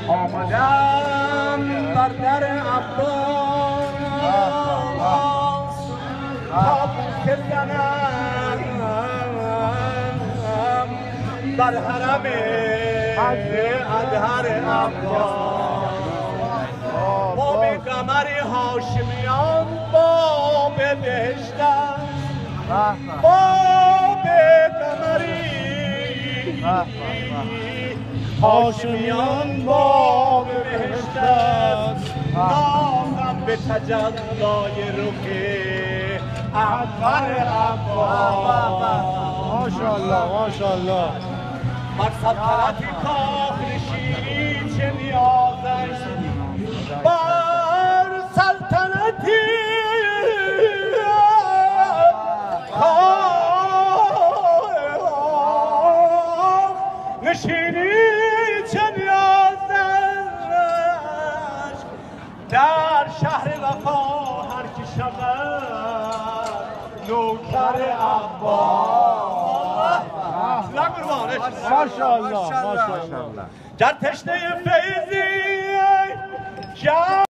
آمدم بر در عباس تا بوسه زنم بر حرم اطهر عباس. باب قمر هاشمیان باب بهشت است، باب قمری هاشمیان باب بهشت است. نامم به تجلای رخ اطهر عباس. ماشاءالله ماشاءالله. بر سلطنتی کاخ نشینی چه نیاز است، بر سلطنتی کاخ نشینی چه نیاز است. در شهر وفا هر کی شود نوکر عباس. ماشاءالله ماشاءالله. گر تشنه فیضی